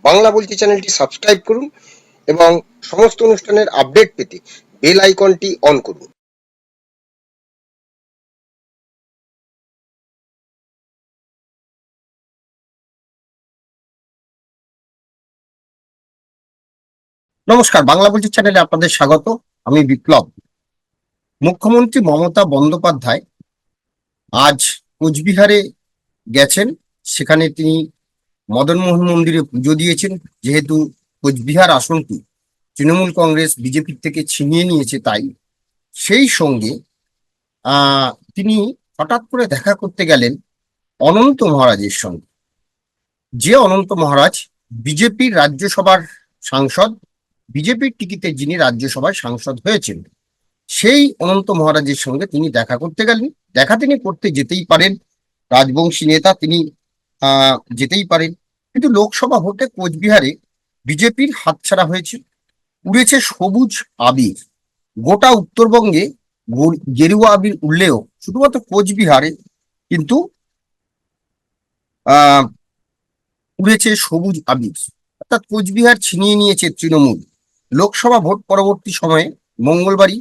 বাংলা বলছি চ্যানেলটি সাবস্ক্রাইব করুন এবং সমস্ত অনুষ্ঠানের আপডেট পেতে বেল আইকনটি অন করুন। নমস্কার, বাংলা বলছি চ্যানেলে আপনাদের স্বাগত। আমি বিপ্লব। মুখ্যমন্ত্রী মমতা বন্দ্যোপাধ্যায় আজ কোচবিহারে গেছেন। সেখানে তিনি মদনমোহন মন্দিরে পুজো দিয়েছেন। যেহেতু কোচবিহার আসনটি তৃণমূল কংগ্রেস বিজেপির থেকে ছিনিয়ে নিয়েছে, তাই সেই সঙ্গে তিনি হঠাৎ করে দেখা করতে গেলেন অনন্ত মহারাজের সঙ্গে। যে অনন্ত মহারাজ বিজেপির রাজ্যসভার সাংসদ, বিজেপির টিকিটে যিনি রাজ্যসভায় সাংসদ হয়েছেন, সেই অনন্ত মহারাজের সঙ্গে তিনি দেখা করতে গেলেন। দেখা তিনি করতে যেতেই পারেন, রাজবংশী নেতা, তিনি যেতেই পারেন। কিন্তু লোকসভা ভোটে কোচবিহারে বিজেপির হাতছাড়া হয়েছে, উড়েছে সবুজ আবির। গোটা উত্তরবঙ্গে গেরুয়া আবির উড়লেও শুধুমাত্র কোচবিহারে কিন্তু উড়েছে সবুজ আবির। অর্থাৎ কোচবিহার ছিনিয়ে নিয়েছে তৃণমূল। লোকসভা ভোট পরবর্তী সময়ে মঙ্গলবারই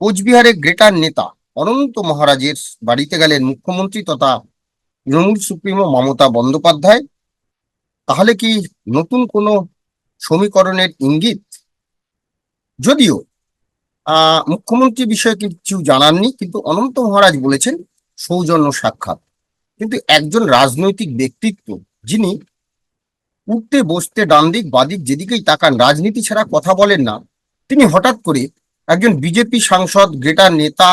কোচবিহারের গ্রেটার নেতা অনন্ত মহারাজের বাড়িতে গেলেন মুখ্যমন্ত্রী তথা তৃণমূল সুপ্রিমো মমতা বন্দ্যোপাধ্যায়। তাহলে কি নতুন কোনো সমীকরণের ইঙ্গিত? যদিও মুখ্যমন্ত্রী বিষয়ে কিছু জানাননি, কিন্তু অনন্ত মহারাজ বলেছেন সৌজন্য সাক্ষাৎ। কিন্তু একজন রাজনৈতিক ব্যক্তিত্ব, যিনি উঠতে বসতে ডান দিক বাদিক যেদিকেই তাকান রাজনীতি ছাড়া কথা বলেন না, তিনি হঠাৎ করে একজন বিজেপি সাংসদ, গ্রেটার নেতা,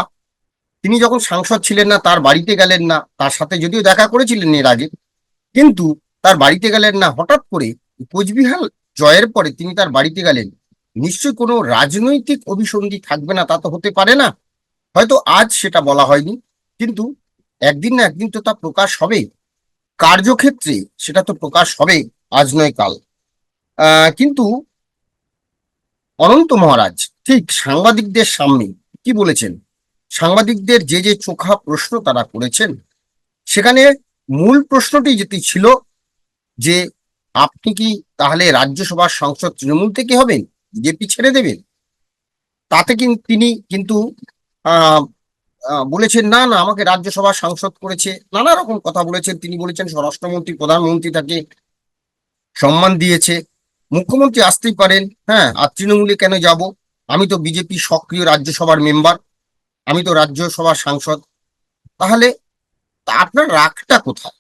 তিনি যখন সাংসদ ছিলেন না তার বাড়িতে গেলেন না। তার সাথে যদিও দেখা করেছিলেন এর আগে, কিন্তু তার বাড়িতে গেলেন না। হঠাৎ করে কোচবিহার জয়ের পরে তিনি তার বাড়িতে গেলেন। নিশ্চয়ই কোনো রাজনৈতিক অভিসন্ধি থাকবে না, তা তো হতে পারে না। হয়তো আজ সেটা বলা হয়নি, কিন্তু একদিন না একদিন তো তা প্রকাশ হবে। কার্যক্ষেত্রে সেটা তো প্রকাশ হবে, আজ নয় কাল। কিন্তু অনন্ত মহারাজ ঠিক সাংবাদিকদের সামনে কি বলেছেন? সাংবাদিকদের যে যে চোখা প্রশ্ন তারা করেছেন, সেখানে মূল প্রশ্নটি যেটি ছিল যে আপনি কি তাহলে রাজ্যসভার সংসদ তৃণমূল থেকে হবেন, বিজেপি ছেড়ে দেবেন? তাতে তিনি কিন্তু বলেছেন না না, আমাকে রাজ্যসভার সাংসদ করেছে। নানা রকম কথা বলেছেন। তিনি বলেছেন স্বরাষ্ট্রমন্ত্রী, প্রধানমন্ত্রী তাকে সম্মান দিয়েছে, মুখ্যমন্ত্রী আসতেই পারেন। হ্যাঁ, আর তৃণমূলে কেন যাব? আমি তো বিজেপি সক্রিয় রাজ্যসভার মেম্বার, আমি তো রাজ্যসভার সাংসদ। তাহলে আপনার রাগটা কোথায়?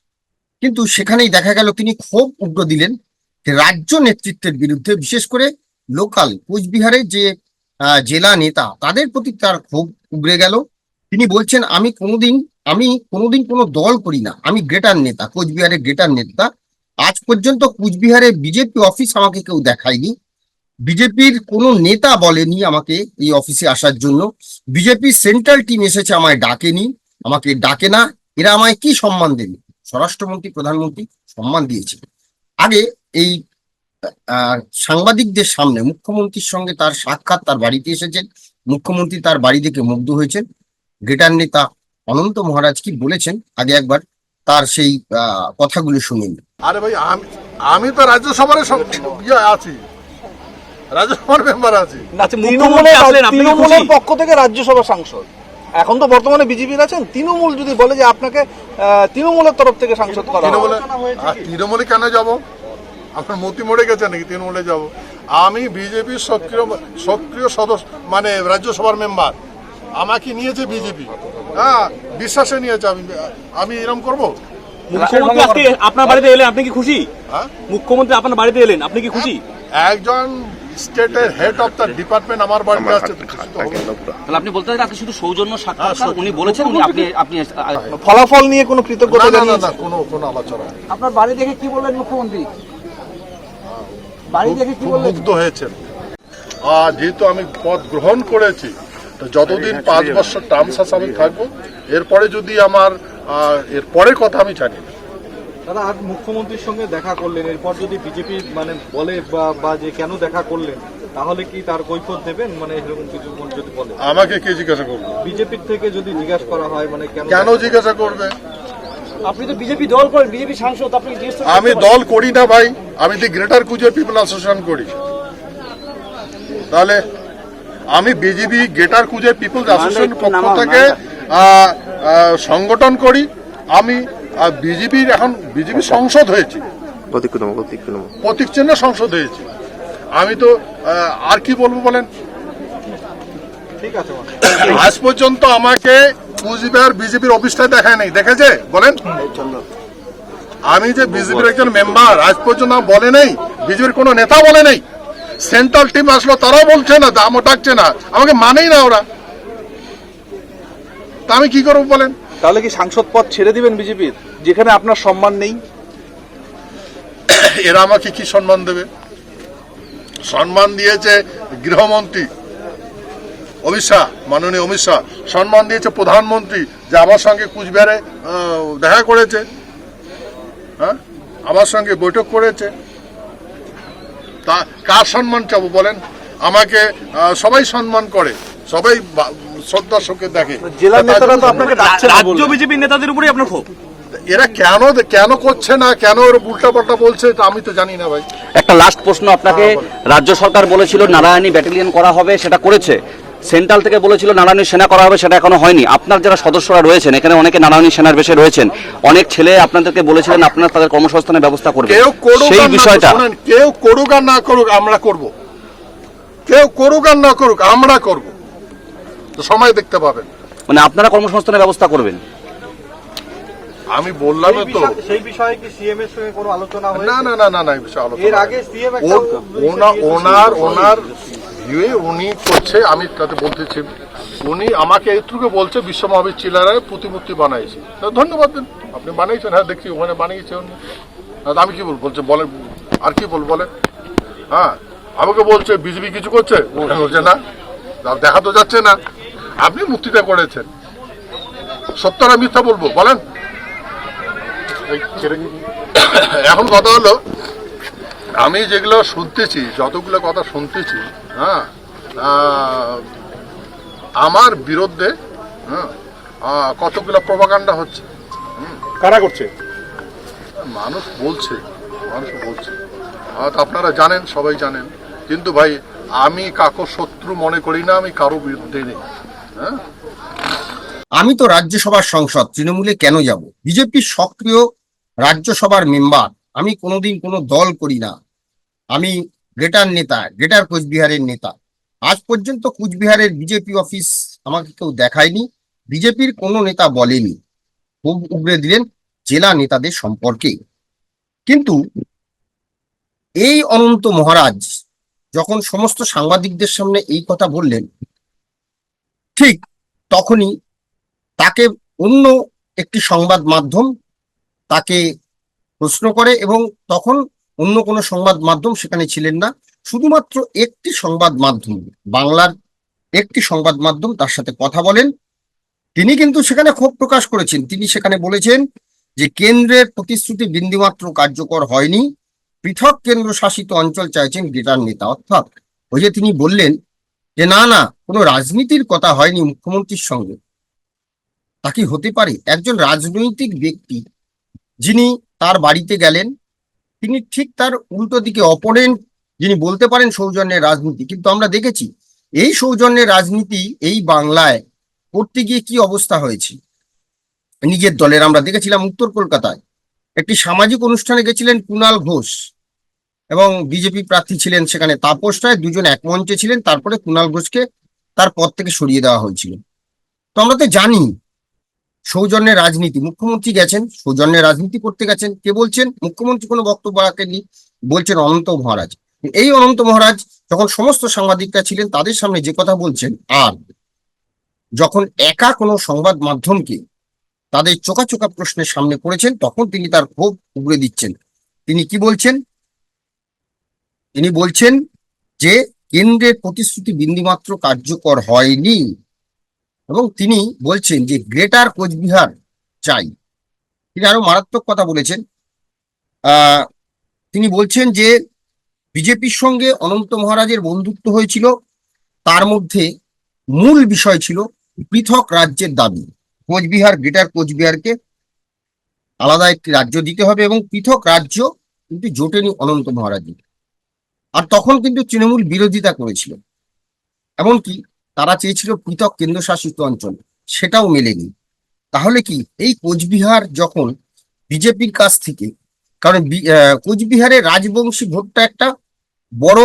কিন্তু সেখানেই দেখা গেল তিনি ক্ষোভ উগ্র দিলেন রাজ্য নেতৃত্বের বিরুদ্ধে, বিশেষ করে লোকাল কোচবিহারের যে জেলা নেতা, তাদের প্রতি তার ক্ষোভ উগরে গেল। তিনি বলছেন আমি কোনোদিন কোনো দল করি না, আমি গ্রেটার নেতা, কোচবিহারের গ্রেটার নেতা। আজ পর্যন্ত কোচবিহারে বিজেপি অফিস আমাকে কেউ দেখায়নি, বিজেপির কোনো নেতা বলেনি আমাকে এই অফিসে আসার জন্য, বিজেপি সেন্ট্রাল টিম এসেছে, আমায় ডাকেনি, আমাকে ডাকে না। এরা আমায় কি সম্মান দেবে? স্বরাষ্ট্রমন্ত্রী, প্রধানমন্ত্রী সম্মান দিয়েছে। আগে এই সাংবাদিকদের সামনে মুখ্যমন্ত্রীর সঙ্গে তার সাক্ষাৎ, তার বাড়িতে এসেছেন মুখ্যমন্ত্রী, তার বাড়ি থেকে মুগ্ধ হয়েছেন। গ্রেটার নেতা অনন্ত মহারাজ কি বলেছেন আগে একবার তার সেই কথাগুলো শুনুন। আরে ভাই, আমি তো রাজ্যসভার আছি, রাজ্যসভার মেম্বার আছি। তৃণমূলের পক্ষ থেকে রাজ্যসভা সাংসদ, এখন তো বর্তমানে বিজেপির আছেন। তৃণমূল যদি বলে যে আপনাকে তৃণমূলের তরফ থেকে সাংসদ করা, তৃণমূলে কেন যাব? আপনার মতি মরে গেছে নাকি তৃণমূলে যাব? আমি বিজেপির সক্রিয় সদস্য, মানে রাজ্যসভার মেম্বার। আমাকে নিয়েছে বিজেপি, হ্যাঁ, বিশ্বাসে নিয়েছে। আমি এরকম করবো? মুখ্যমন্ত্রী আজকে আপনার বাড়িতে এলেন, আপনি কি খুশি? হ্যাঁ, মুখ্যমন্ত্রী আপনার বাড়িতে এলেন, আপনি কি খুশি? একজন স্টেটের হেড অফ দ্য ডিপার্টমেন্ট আমার বাড়িতে আসছে, তাহলে আপনি বলতে চান আপনি শুধু সৌজন্য সাক্ষাৎকার উনি বলেছেন, আপনি ফলাফল নিয়ে কোনো কৃতজ্ঞতা না, কোনো আলোচনা। আপনার বাড়ি দেখে কি বললেন মুখ্যমন্ত্রী? বাড়ি দেখে কি বললেন? মুগ্ধ হয়েছেন। যেহেতু আমি পদ গ্রহণ করেছি, যতদিন 5 বছর টার্ম আমি থাকবো, এরপরে যদি আমার এরপরের কথা আমি জানি না। দাদা, আজ মুখ্যমন্ত্রীর সঙ্গে দেখা করলেন, এরপর যদি বিজেপি মানে বলে বা যে কেন দেখা করলেন, তাহলে কি তার কৈফিয়ত দেবেন? মানে এরকম কিছু যদি বলে, আমাকে কে জিজ্ঞাসা করবে? বিজেপির থেকে যদি জিজ্ঞাসা করা হয়, মানে কেন জিজ্ঞাসা করবে? আপনি তো বিজেপি দল করেন, বিজেপি সাংসদ, আপনি জিজ্ঞেস করতে আমি পারেন। দল করি না ভাই, আমি the greater Cooch Behar people association করি। তাহলে আমি BJP greater Cooch Behar people association পক্ষ থেকে সংগঠন করি। আমি বিজেপির এখন বিজেপি সংসদ হয়েছি, প্রতীক চিহ্নে সংসদ হয়েছি। আমি তো আর কি বলবো বলেন। ঠিক আছে আজ পর্যন্ত আমাকে কুচবিহার বিজেপির অফিসটাই দেখায় নাই, দেখেছে বলেন? আমি যে বিজেপির একজন মেম্বার, আজ পর্যন্ত বলে নেই, বিজেপির কোনো নেতা বলে নেই। সেন্ট্রাল টিম আসলো, তারাও বলছে না, দামও ডাকছে না, আমাকে মানেই না ওরা। তা আমি কি করবো বলেন? তাহলে কি সাংসদ পদ ছেড়ে দিবেন বিজেপির, যেখানে আপনার সম্মান নেই? এরা আমাকে কি সম্মান দেবে? সম্মান দিয়েছে গৃহমন্ত্রী অমিত শাহ, মাননীয় অমিত শাহ। সম্মান দিয়েছে প্রধানমন্ত্রী, যে আমার সঙ্গে কুচবিহারে দেখা করেছে, হ্যাঁ, আমার সঙ্গে বৈঠক করেছে। তা কার সম্মান চাবো বলেন? আমাকে সবাই সম্মান করে, সবাই শ্রদ্ধার চোখে দেখে। জেলার নেতারা তো আপনাকে ডাকছে না রাজ্য বললেন। বিজেপির নেতাদের উপরেই আপনার ক্ষোভ। এরা কেন করছে না, কেন ওরা উল্টা পাল্টা বলছে, এটা আমি তো জানি না ভাই। একটা লাস্ট প্রশ্ন আপনাকে, রাজ্য সরকার বলেছিল নারায়ণী ব্যাটালিয়ন করা হবে, সেটা করেছে। সেন্ট্রাল থেকে বলেছিল নারায়ণী সেনা করা হবে, সেটা এখনো হয়নি। আপনার যারা সদস্যরা রয়েছেন এখানে, অনেকে নারায়ণী সেনার বেশে রয়েছেন, অনেক ছেলে আপনাদেরকে বলেছিলেন আপনারা তাদের কর্মসংস্থানের ব্যবস্থা করবেন। কেউ করুক সেই আর না বিষয়টা করুক, শুনেন, কেউ করুক আর না করুক, আমরা করব। কেউ করুক আর না করুক, আমরা করব। তো সময় দেখতে পাবেন। মানে আপনারা কর্মসংস্থানের ব্যবস্থা করবেন। আমি বললাম তো, সেই বিষয়ে কি সিএম এর সঙ্গে কোনো আলোচনা হয়েছে? না না না না না, এই বিষয়ে আলোচনা এর আগে সিএম ওনার ভিউয়ে উনি করছে, আমি তাতে বলতেছি। উনি আমাকে এইটুকু বলছে বিশ্ব মহাবীর চিলারায় প্রতিমূর্তি বানাইছে। তা ধন্যবাদ দেন, আপনি বানাইছেন, হ্যাঁ দেখছি ওখানে বানিয়েছে উনি। আমি কি বলবো বলছে, বলে আর কি বলবো বলে? হ্যাঁ, আমাকে বলছে বিজেপি কিছু করছে, বলছে না, দেখা তো যাচ্ছে না। আপনি মূর্তিটা করেছেন, সত্যটা মিথ্যা বলবো বলেন? এখন কথা হলো, আমি যেগুলো শুনতেছি, যতগুলো কথা শুনতেছি, হ্যাঁ, আমার বিরুদ্ধে, হ্যাঁ, কতগুলো প্রপাগান্ডা হচ্ছে। কারা করছে? মানুষ বলছে, আপনারা জানেন, সবাই জানেন। কিন্তু ভাই, আমি কাকো শত্রু মনে করি না, আমি কারো বিরুদ্ধে নেই। হ্যাঁ, আমি তো রাজ্যসভার সংসদ, তৃণমূলে কেন যাব? বিজেপির সক্রিয় রাজ্যসভার মেম্বার। আমি কোনোদিন কোনো দল করি না। আমি গ্রেটার নেতা, গ্রেটার কোচবিহারের নেতা। আজ পর্যন্ত কোচবিহারের বিজেপি অফিস আমাকে কেউ দেখায়নি, বিজেপির কোনো নেতা বলেনি। খুব উগরে দিলেন জেলা নেতাদের সম্পর্কে। কিন্তু এই অনন্ত মহারাজ যখন সমস্ত সাংবাদিকদের সামনে এই কথা বললেন, ঠিক তখনই তাকে অন্য একটি সংবাদ মাধ্যম তাকে প্রশ্ন করে, এবং তখন অন্য কোনো সংবাদ মাধ্যম সেখানে ছিলেন না। শুধুমাত্র একটি সংবাদ মাধ্যম, বাংলার একটি সংবাদ মাধ্যম তার সাথে কথা বলেন। তিনি কিন্তু সেখানে ক্ষোভ প্রকাশ করেছেন। তিনি সেখানে বলেছেন যে কেন্দ্রের প্রতিশ্রুতি বিন্দুমাত্র কার্যকর হয়নি, পৃথক কেন্দ্র শাসিত অঞ্চল চাইছেন গ্রেটার নেতা। অর্থাৎ ওই যে তিনি বললেন যে না না, কোনো রাজনীতির কথা হয়নি মুখ্যমন্ত্রীর সঙ্গে। তা কি হতে পারে? একজন রাজনৈতিক ব্যক্তি যিনি তার বাড়িতে গেলেন, তিনি ঠিক তার উল্টো দিকে অপোনেন্ট যিনি বলতে পারেন সৌজন্যের রাজনীতি, কিন্তু আমরা দেখেছি এই সৌজন্যের রাজনীতি এই বাংলায় করতে গিয়ে কি অবস্থা হয়েছে। নিজের দলের আমরা দেখেছিলাম উত্তর কলকাতায় একটি সামাজিক অনুষ্ঠানে গেছিলেন কুণাল ঘোষ, এবং বিজেপি প্রার্থী ছিলেন সেখানে তাপস রায়, দুজন এক মঞ্চে ছিলেন। তারপরে কুণাল ঘোষকে তার পদ থেকে সরিয়ে দেওয়া হয়েছিল। তো আমরা তো জানি সৌজন্যের রাজনীতি। মুখ্যমন্ত্রী গেছেন, সৌজন্যের রাজনীতি করতে গেছেন। কে বলছেন? মুখ্যমন্ত্রী কোনো বক্তব্য রাখেননি, বলছেন অনন্ত মহারাজ। এই অনন্ত মহারাজ যখন সমস্ত সাংবাদিকরা ছিলেন তাদের সামনে যে কথা বলছেন, আর যখন একা কোনো সংবাদ মাধ্যমকে তাদের চোখা চোখা প্রশ্নের সামনে পড়েছেন, তখন তিনি তার ক্ষোভ উগরে দিচ্ছেন। তিনি কি বলছেন? তিনি বলছেন যে কেন্দ্রের প্রতিশ্রুতি বিন্দুমাত্র কার্যকর হয়নি, এবং তিনি বলছেন যে গ্রেটার কোচবিহার চাই। তিনি আরো মারাত্মক কথা বলেছেন। তিনি বলছেন যে বিজেপির সঙ্গে অনন্ত মহারাজের বন্ধুত্ব হয়েছিল, তার মধ্যে মূল বিষয় ছিল পৃথক রাজ্যের দাবি। কোচবিহার, গ্রেটার কোচবিহারকে আলাদা একটি রাজ্য দিতে হবে এবং পৃথক রাজ্য কিন্তু জোটেনি অনন্ত মহারাজি। আর তখন কিন্তু তৃণমূল বিরোধিতা করেছিল, এমনকি তারা চেয়েছিল পৃথক কেন্দ্রশাসিত অঞ্চল, সেটাও মেলেনি। তাহলে কি এই কোচবিহার যখন বিজেপির কাছ থেকে, কারণ কোচবিহারে রাজবংশী ভোটটা একটা বড়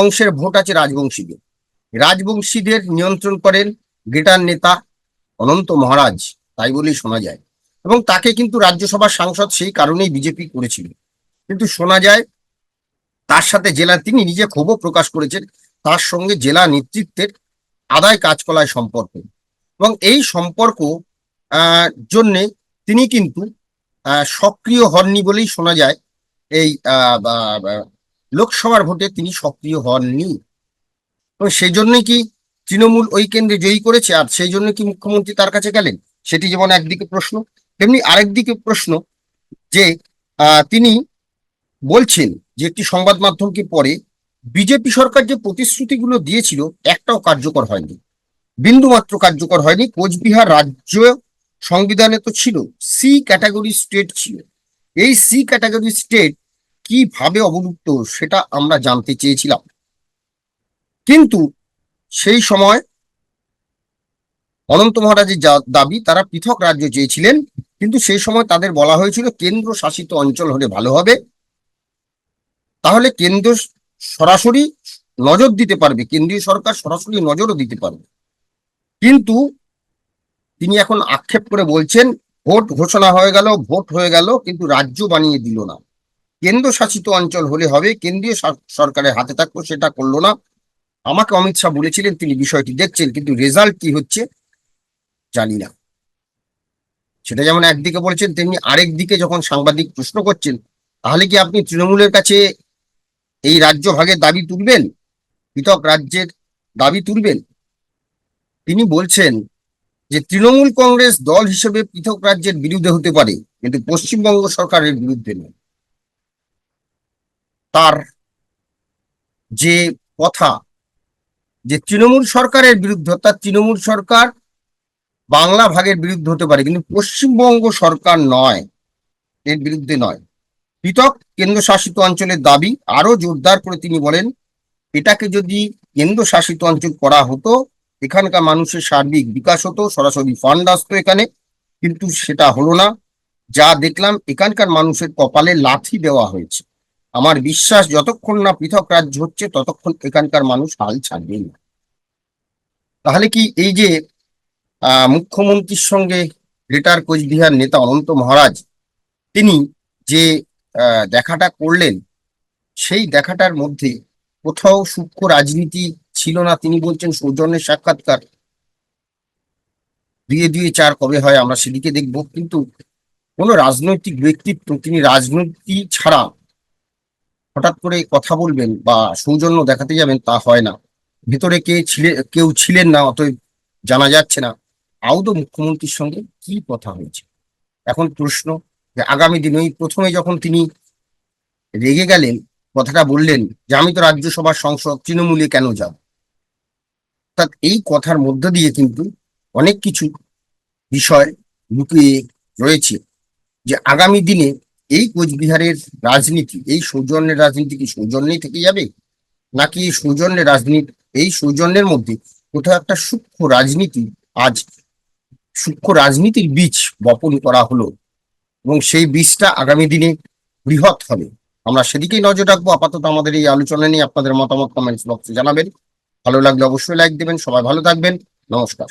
অংশের ভোট আছে রাজবংশীদের, রাজবংশীদের নিয়ন্ত্রণ করেন গ্রেটার নেতা অনন্ত মহারাজ, তাই বলেই শোনা যায়। এবং তাকে কিন্তু রাজ্যসভার সাংসদ সেই কারণেই বিজেপি করেছিল। কিন্তু শোনা যায় তার সাথে জেলা, তিনি নিজে ক্ষোভও প্রকাশ করেছেন, তার সঙ্গে জেলা নেতৃত্বের আদায় কাজকলায় সম্পর্ক, এবং এই সম্পর্ক জন্যে তিনি কিন্তু সক্রিয় হননি বলেই শোনা যায়। এই লোকসভার ভোটে তিনি সক্রিয় হননি, এবং সেই জন্যই কি তৃণমূল ওই কেন্দ্রে জয়ী করেছে, আর সেই জন্য কি মুখ্যমন্ত্রী তার কাছে গেলেন? সেটি যেমন একদিকে প্রশ্ন, তেমনি আরেকদিকে প্রশ্ন যে তিনি বলছেন যে একটি সংবাদ মাধ্যমকে পরে বিজেপি সরকার যে প্রতিশ্রুতিগুলো দিয়েছিল একটাও কার্যকর হয়নি, বিন্দুমাত্র কার্যকর হয়নি। কোচবিহার রাজ্য সংবিধানে তো ছিল সি ক্যাটাগরি স্টেট ছিল, এই সি ক্যাটাগরি স্টেট কিভাবে অবলুপ্ত সেটা আমরা জানতে চেয়েছিলাম। কিন্তু সেই সময় অনন্ত মহারাজের দাবি, তারা পৃথক রাজ্য চেয়েছিলেন, কিন্তু সেই সময় তাদের বলা হয়েছিল কেন্দ্র শাসিত অঞ্চল হলে ভালো হবে, তাহলে কেন্দ্র সরাসরি নজর দিতে পারবে, কেন্দ্রীয় সরকার সরাসরি নজরও দিতে পারবে। কিন্তু তিনি এখন আক্ষেপ করে বলছেন ভোট ঘোষণা হয়ে গেল, ভোট হয়ে গেল, কিন্তু রাজ্য বানিয়ে দিল না, কেন্দ্র শাসিত অঞ্চল হলে হবে, কেন্দ্রীয় সরকারের হাতে থাকতো, সেটা করলো না। আমাকে অমিত শাহ বলেছিলেন তিনি বিষয়টি দেখছেন, কিন্তু রেজাল্ট কি হচ্ছে জানি না। সেটা যেমন একদিকে বলছেন, তেমনি আরেক দিকে যখন সাংবাদিক প্রশ্ন করছেন তাহলে কি আপনি তৃণমূলের কাছে এই রাজ্য ভাগের দাবি তুলবেন, পৃথক রাজ্যের দাবি তুলবেন? তিনি বলছেন যে তৃণমূল কংগ্রেস দল হিসেবে পৃথক রাজ্যের বিরুদ্ধে হতে পারে, কিন্তু পশ্চিমবঙ্গ সরকারের বিরুদ্ধে নয়। তার যে কথা যে তৃণমূল সরকারের বিরুদ্ধে, অর্থাৎ তৃণমূল সরকার বাংলা ভাগের বিরুদ্ধে হতে পারে, কিন্তু পশ্চিমবঙ্গ সরকার নয়, এর বিরুদ্ধে নয়। পৃথক কেন্দ্রশাসিত অঞ্চলের দাবি আরো জোরদার করে তিনি বলেন, এটাকে যদি কেন্দ্রশাসিত অঞ্চল করা হতো, এখানকার মানুষের সার্বিক বিকাশ হতো, সরাসরি ফান্ড আসতো এখানে, কিন্তু সেটা হলো না। যা দেখলাম এখানকার মানুষের কপালে লাথি দেওয়া হয়েছে। আমার বিশ্বাস যতক্ষণ না পৃথক রাজ্য হচ্ছে ততক্ষণ এখানকার মানুষ হাল ছাড়বে না। তাহলে কি এই যে মুখ্যমন্ত্রীর সঙ্গে গ্রেটার কোচবিহার নেতা অনন্ত মহারাজ তিনি যে দেখাটা করলেন, সেই দেখাটার মধ্যে কোথাও সূক্ষ্ম রাজনীতি ছিল না? তিনি বলছেন সৌজন্যের সাক্ষাৎকার, 2-2-4 কবে হয় আমরা সেদিকে দেখব, কিন্তু কোন রাজনৈতিক ব্যক্তিত্ব তিনি রাজনীতি ছাড়া হঠাৎ করে কথা বলবেন বা সৌজন্য দেখাতে যাবেন তা হয় না। ভেতরে কেউ ছিলেন না, অতএব জানা যাচ্ছে না আদৌ মুখ্যমন্ত্রীর সঙ্গে কি কথা হয়েছে। এখন প্রশ্ন যে আগামী দিনে, প্রথমে যখন তিনি রেগে গেলেন, কথাটা বললেন যে আমি তো রাজ্যসভার সংসদ, তৃণমূলে কেন যাব, অর্থাৎ এই কথার মধ্য দিয়ে কিন্তু অনেক কিছু বিষয় লুকিয়ে রয়েছে, যে আগামী দিনে এই কোচবিহারের রাজনীতি, এই সৌজন্যের রাজনীতি কি সৌজন্যই থেকে যাবে, নাকি এই সৌজন্যের রাজনীতি, এই সৌজন্যের মধ্যে কোথাও একটা সূক্ষ্ম রাজনীতি, আজ সূক্ষ্ম রাজনীতির বীজ বপন করা হলো, এবং সেই বীজটা আগামী দিনে বৃহৎ হবে। আমরা সেদিকেই নজর রাখবো। আপাতত আমাদের এই আলোচনা নিয়ে আপনাদের মতামত কমেন্টস বক্সে জানাবেন। ভালো লাগলে অবশ্যই লাইক দেবেন। সবাই ভালো থাকবেন। নমস্কার।